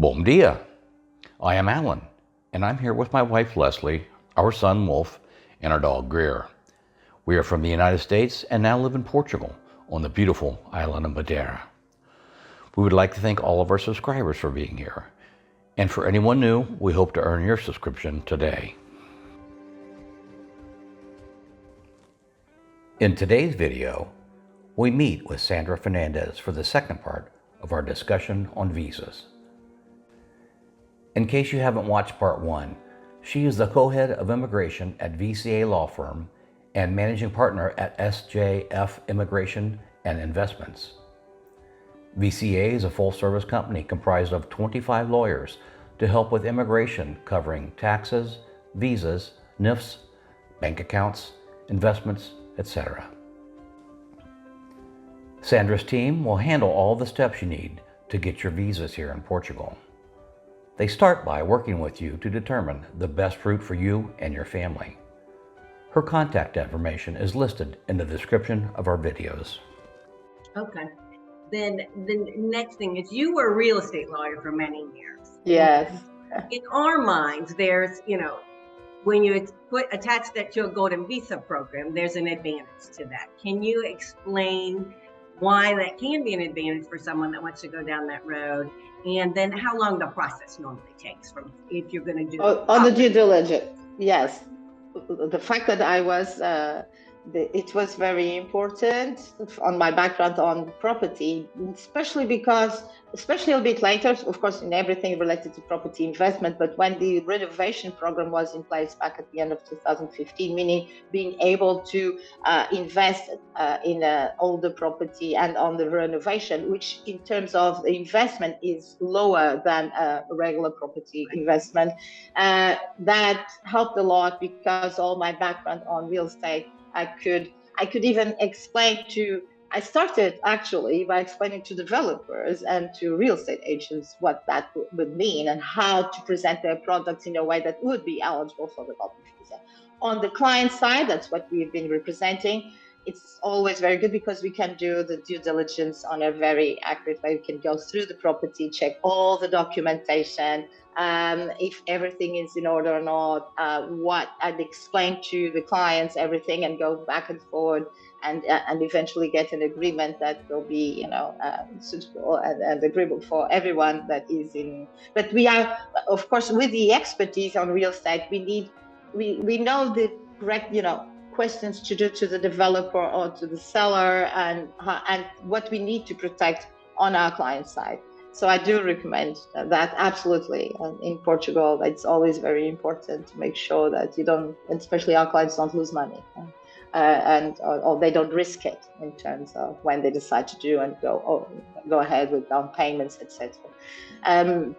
Bom dia. I am Alan, and I'm here with my wife Leslie, our son Wolf, and our dog Greer. We are from the United States and now live in Portugal on the beautiful Island of Madeira. We would like to thank all of our subscribers for being here. And for anyone new, we hope to earn your subscription today. In today's video, we meet with Sandra Fernandes for the second part of our discussion on visas. In case you haven't watched part one, she is the co-head of immigration at VCA Law Firm and managing partner at SJF Immigration and Investments. VCA is a full-service company comprised of 25 lawyers to help with immigration covering taxes, visas, NIFs, bank accounts, investments, etc. Sandra's team will handle all the steps you need to get your visas here in Portugal. They start by working with you to determine the best route for you and your family. Her contact information is listed in the description of our videos. Okay. Then the next thing is you were a real estate lawyer for many years. Yes. In our minds, there's, when you attach that to a golden visa program, there's an advantage to that. Can you explain why that can be an advantage for someone that wants to go down that road? And then how long the process normally takes from if you're going to do on the due diligence? Yes. The fact that I was, it was very important on my background on property, especially a bit later, of course, in everything related to property investment, but when the renovation program was in place back at the end of 2015, meaning being able to invest in older property and on the renovation, which in terms of the investment is lower than a regular property investment, that helped a lot because all my background on real estate, I could even explain to, I started actually by explaining to developers and to real estate agents what that would mean and how to present their products in a way that would be eligible for the golden visa. On the client side, that's what we've been representing. It's always very good because we can do the due diligence on a very accurate way. We can go through the property, check all the documentation, if everything is in order or not, what I'd explain to the clients, everything, and go back and forward and eventually get an agreement that will be, suitable and agreeable for everyone that is in. But we are, of course, with the expertise on real estate, we know the correct, questions to do to the developer or to the seller and what we need to protect on our client side. So I do recommend that absolutely. In Portugal, it's always very important to make sure that you don't, especially our clients, don't lose money or they don't risk it in terms of when they decide to do and go ahead with down payments, etc. And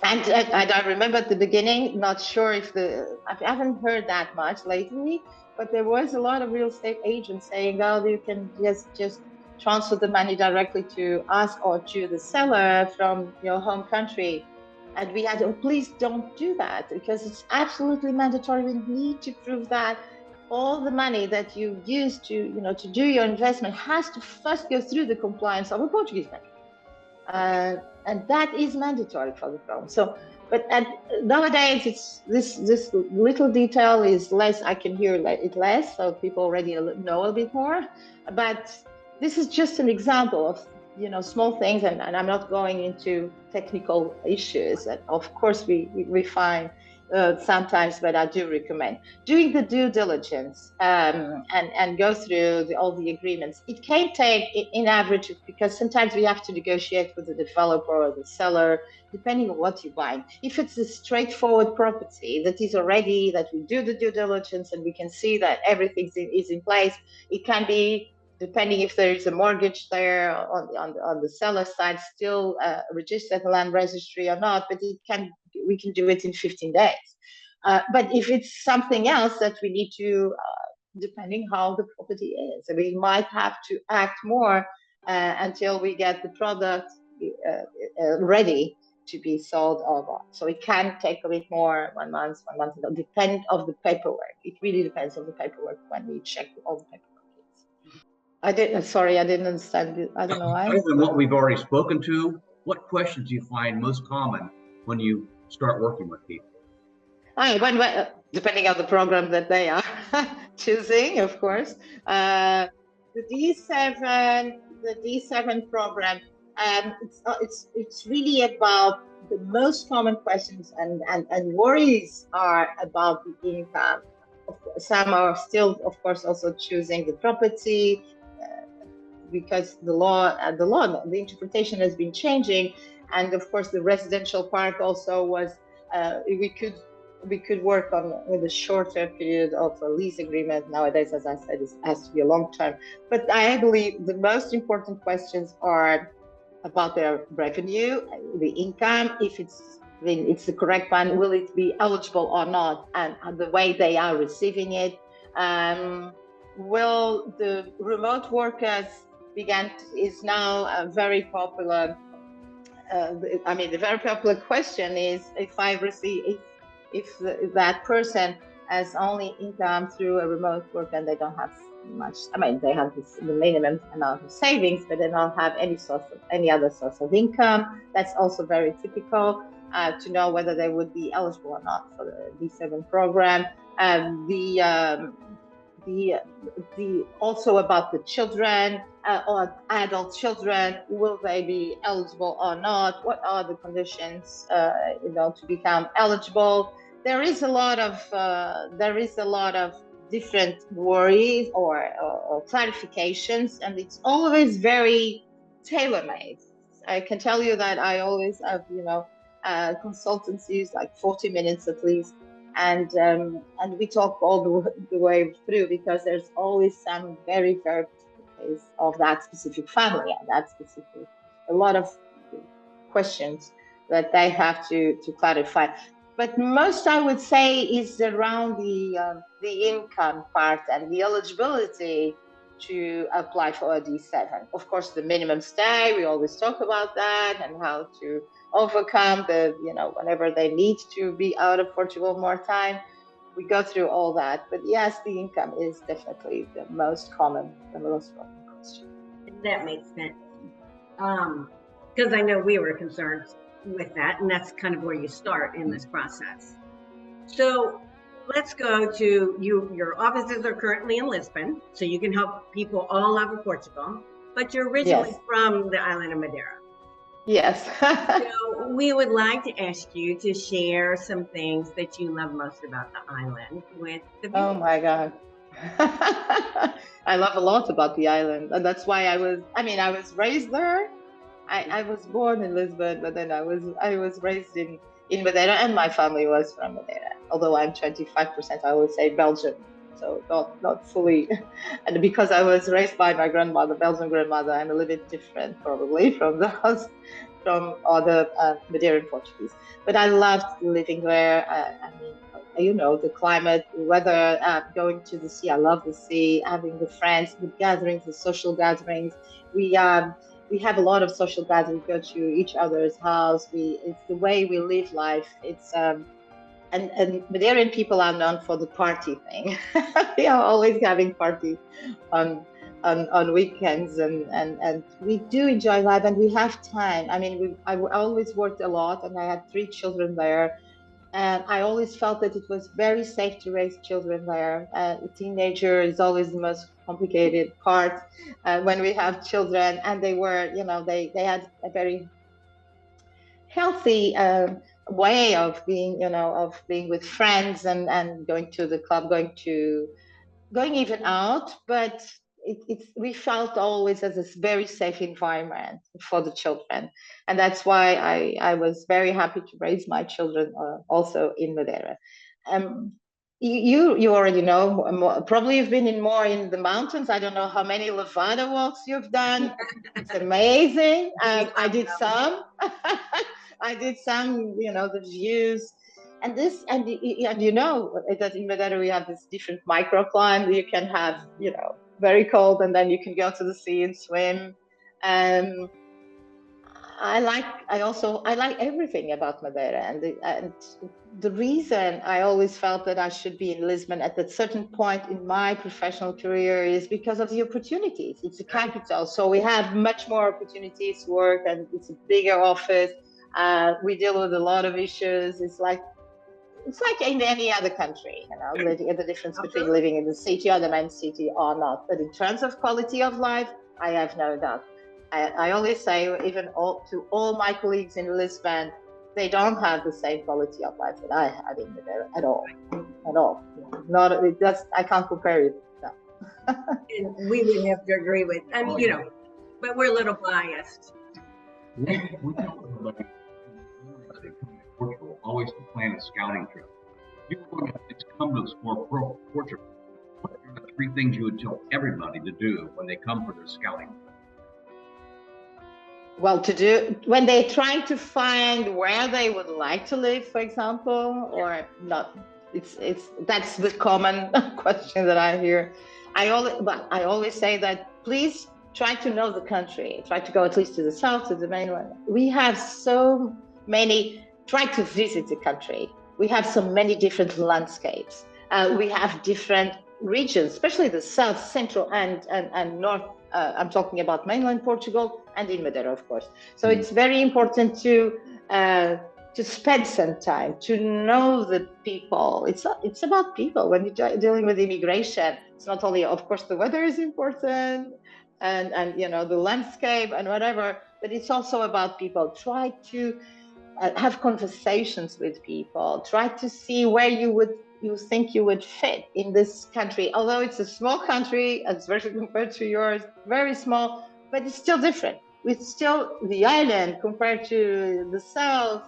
I remember at the beginning, not sure if I haven't heard that much lately, but there was a lot of real estate agents saying, "Oh, you can just transfer the money directly to us or to the seller from your home country." And we had, "Oh, please don't do that because it's absolutely mandatory. We need to prove that all the money that you use to do your investment has to first go through the compliance of a Portuguese bank, and that is mandatory for the program." So. But nowadays, it's this little detail is less. I can hear it less, so people already know a bit more. But this is just an example of small things, and I'm not going into technical issues that, of course, we find sometimes, but I do recommend doing the due diligence and go through all the agreements. It can take, in average, because sometimes we have to negotiate with the developer or the seller, depending on what you're buying. If it's a straightforward property that we do the due diligence and we can see that everything is in place, it can be, depending if there is a mortgage there on the seller side, still registered at the land registry or not, but we can do it in 15 days. But if it's something else that we need to, depending how the property is, we might have to act more until we get the product ready to be sold or not. So it can take a bit more, 1 month, depend of the paperwork. It really depends on the paperwork when we check all the paperwork. I didn't understand it. I don't know why. Other than what we've already spoken to, what questions do you find most common when you start working with people? Depending on the program that they are choosing, of course. The D7 program, it's really about the most common questions and worries are about the income. Of course, some are still, of course, also choosing the property because the interpretation has been changing, and of course the residential part also was we could work on with a shorter period of a lease agreement. Nowadays, as I said, it has to be a long term. But I believe the most important questions are about their revenue, the income, if it's the correct one, will it be eligible or not, and the way they are receiving it. Will the remote workers is now a very popular. The very popular question is if that person has only income through a remote work and they don't have much. They have the minimum amount of savings, but they don't have any other source of income. That's also very typical to know whether they would be eligible or not for the D7 program. Also about the children or adult children, will they be eligible or not? What are the conditions to become eligible? There is a lot of different worries or clarifications, and it's always very tailor-made. I can tell you that I always have consultancies like 40 minutes at least, and we talk all the way through, because there's always some very, very case of that specific family and a lot of questions that they have to clarify. But most, I would say, is around the income part and the eligibility to apply for a D7. Of course, the minimum stay, we always talk about that, and how to overcome whenever they need to be out of Portugal more time. We go through all that. But yes, the income is definitely the most common question. That makes sense. Because I know we were concerned with that, and that's kind of where you start in this process. So let's go to you. Your offices are currently in Lisbon, so you can help people all over Portugal, but you're originally from the island of Madeira. Yes. So we would like to ask you to share some things that you love most about the island with the viewers. Oh my God. I love a lot about the island, and that's why I was raised there. I was born in Lisbon, but then I was raised in Madeira, and my family was from Madeira. Although I'm 25%, I always say Belgian, so not fully. And because I was raised by my grandmother, Belgian grandmother, I'm a little bit different probably from other Madeiran Portuguese. But I loved living there. The climate, the weather, going to the sea. I love the sea, having the friends, the gatherings, the social gatherings. We have a lot of social gatherings. We go to each other's house. It's the way we live life. It's and Madeiran people are known for the party thing. We are always having parties on weekends, and we do enjoy life, and we have time. I always worked a lot, and I had 3 children there. And I always felt that it was very safe to raise children there. A teenager is always the most complicated part when we have children, and they were, they had a very healthy way of being, with friends and going to the club, going even out, but we felt always as a very safe environment for the children, and that's why I was very happy to raise my children also in Madeira. You already know, probably you've been more in the mountains. I don't know how many Levada walks you've done. It's amazing. I did some. I did some. The views. And that in Madeira we have this different microclimate. You can have, very cold, and then you can go to the sea and swim. I like everything about Madeira, and the reason I always felt that I should be in Lisbon at a certain point in my professional career is because of the opportunities. It's a capital, so we have much more opportunities to work, and it's a bigger office. We deal with a lot of issues. It's like in any other country, living the difference between living in the city or the main city or not. But in terms of quality of life, I have no doubt. I always say, even to all my colleagues in Lisbon, they don't have the same quality of life that I had in there at all. I can't compare it. No. And we would have to agree with. I mean, but we're a little biased. We tell everybody as they come to Portugal always to plan a scouting trip. If you want to come to explore Portugal, what are the 3 things you would tell everybody to do when they come for their scouting trip? Well, to do when they're trying to find where they would like to live, for example, or not. That's the common question that I hear. I always say that please try to know the country. Try to go at least to the south, to the mainland. We have so many. Try to visit the country. We have so many different landscapes. We have different regions, especially the south, central, and north. I'm talking about mainland Portugal and in Madeira, of course. So it's very important to spend some time to know the people. It's about people. When you're dealing with immigration, it's not only, of course, the weather is important and the landscape and whatever, but it's also about people. Try to have conversations with people. Try to see where you think you would fit in this country. Although it's a small country, especially compared to yours, very small, but it's still different. It's still the island compared to the south,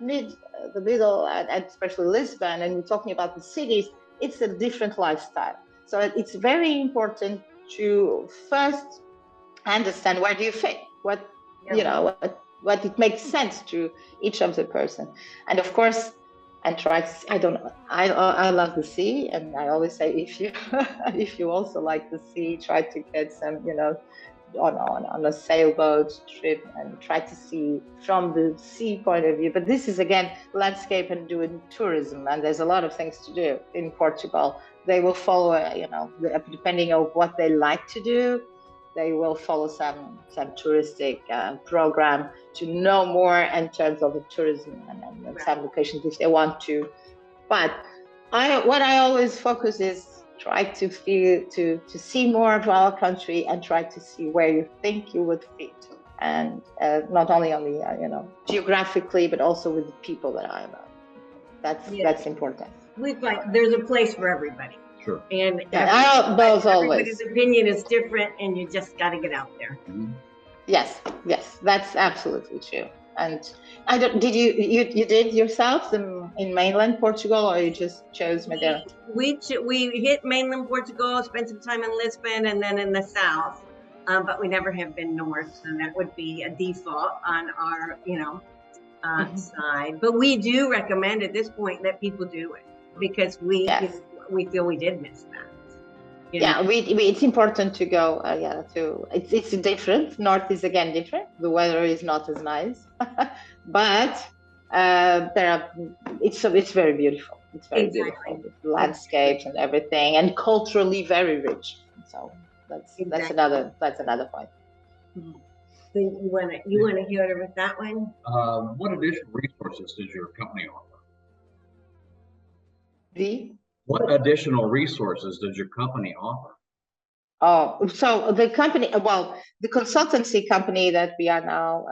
the middle, and especially Lisbon. And we're talking about the cities. It's a different lifestyle. So it's very important to first understand where do you fit, what it makes sense to each of the person, and of course. And try to. I love the sea, and I always say if you also like the sea, try to get some on a sailboat trip and try to see from the sea point of view. But this is again landscape and doing tourism, and there's a lot of things to do in Portugal. They will follow depending on what they like to do. They will follow some touristic program to know more in terms of the tourism and some locations if they want to. But what I always focus is try to see more of our country and try to see where you think you would fit, and not only on the geographically, but also with the people that I know. That's important. There's a place for everybody. Sure. And everybody's opinion is different, and you just got to get out there. Mm-hmm. Yes, that's absolutely true. And did you did yourself in mainland Portugal, or you just chose Madeira? We hit mainland Portugal, spent some time in Lisbon, and then in the south, but we never have been north, and that would be a default on our side. But we do recommend at this point that people do it because we feel we did miss that. It's important to go. It's different. North is again different. The weather is not as nice, but it's very beautiful. It's very beautiful with landscapes and everything, and culturally very rich. So that's another point. So you want to hear it with that one? What additional resources does your company offer? What additional resources does your company offer? Oh, so the company, the consultancy company that we are now,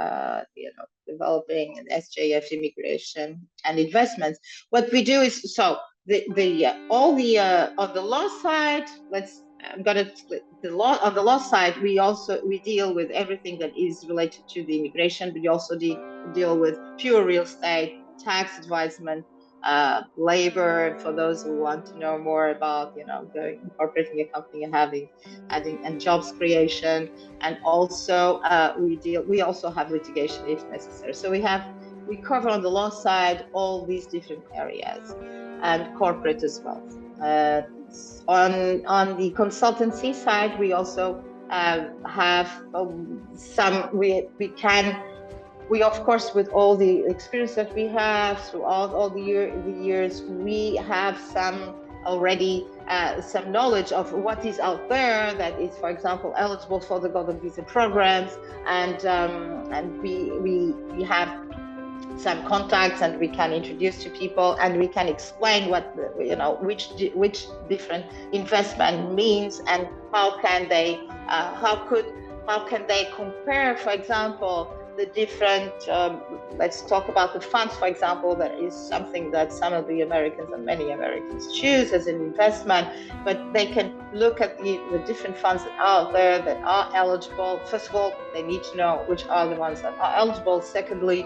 developing an SJF immigration and investments. What we do is on the law side. On the law side, we deal with everything that is related to the immigration, but we also deal with pure real estate, tax advisement, labor for those who want to know more about incorporating a company and jobs creation, and also we also have litigation if necessary. So we cover on the law side all these different areas, and corporate as well. On the consultancy side, we also have we of course, with all the experience that we have throughout all the years, we have some knowledge of what is out there that is, for example, eligible for the golden visa programs, and we have some contacts, and we can introduce to people, and we can explain what which different investment means, and how can they compare, for example, the different let's talk about the funds, for example. That is something that some of the Americans and many Americans choose as an investment, but they can look at the different funds that are out there that are eligible. First of all, they need to know which are the ones that are eligible. Secondly,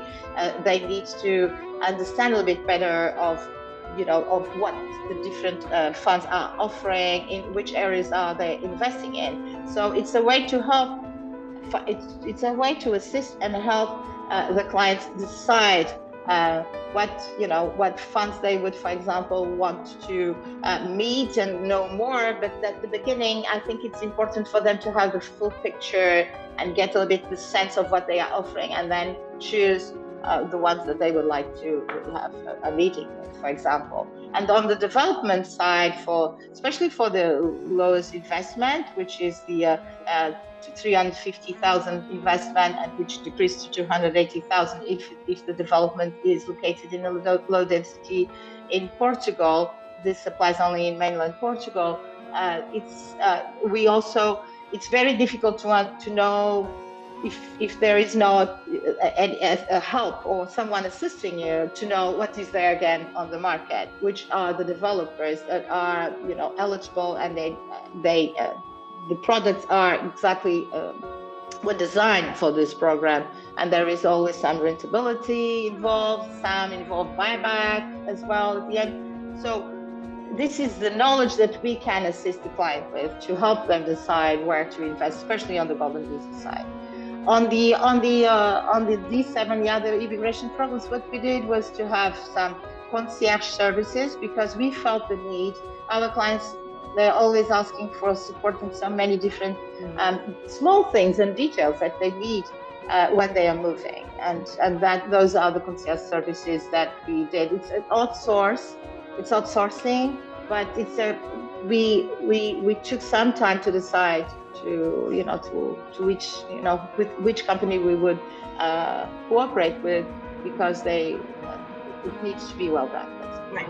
they need to understand a little bit better of what the different funds are offering, in which areas are they investing in. So it's a way to help. It's a way to assist and help the clients decide what funds they would, for example, want to meet and know more. But at the beginning, I think it's important for them to have the full picture and get a little bit the sense of what they are offering, and then choose the ones that they would like to have a meeting with, for example. And on the development side, especially for the lowest investment, which is the 350,000 investment, and which decreased to 280,000 if the development is located in a low density in Portugal. This applies only in mainland Portugal. It's very difficult to know if there is not a help or someone assisting you to know what is there again on the market, which are the developers that are eligible, and the products are exactly were designed for this program, and there is always some rentability involved, some involved buyback as well at the end. So this is the knowledge that we can assist the client with to help them decide where to invest, especially on the golden visa side. On the D7, the other immigration programs, what we did was to have some concierge services, because we felt the need. Our clients, they're always asking for support in so many different small things and details that they need when they are moving, and that those are the concierge services that we did. It's outsourcing, but we took some time to decide with which company we would cooperate with, because it needs to be well done. Right.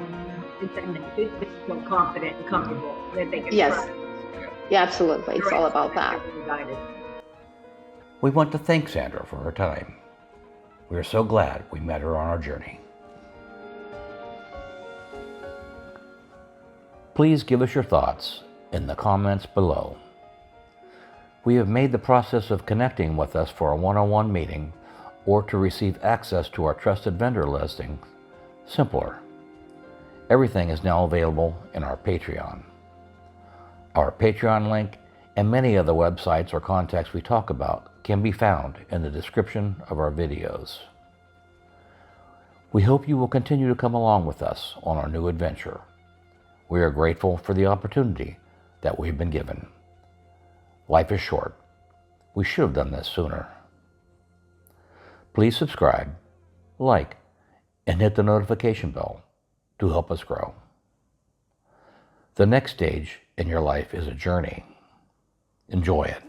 Exactly. They feel confident and comfortable that they can Yes. trust. Yeah, absolutely. It's all about that. We want to thank Sandra for her time. We are so glad we met her on our journey. Please give us your thoughts in the comments below. We have made the process of connecting with us for a one-on-one meeting or to receive access to our trusted vendor listing simpler. Everything is now available in our Patreon. Our Patreon link and many of the websites or contacts we talk about can be found in the description of our videos. We hope you will continue to come along with us on our new adventure. We are grateful for the opportunity that we've been given. Life is short. We should have done this sooner. Please subscribe, like, and hit the notification bell to help us grow. The next stage in your life is a journey. Enjoy it.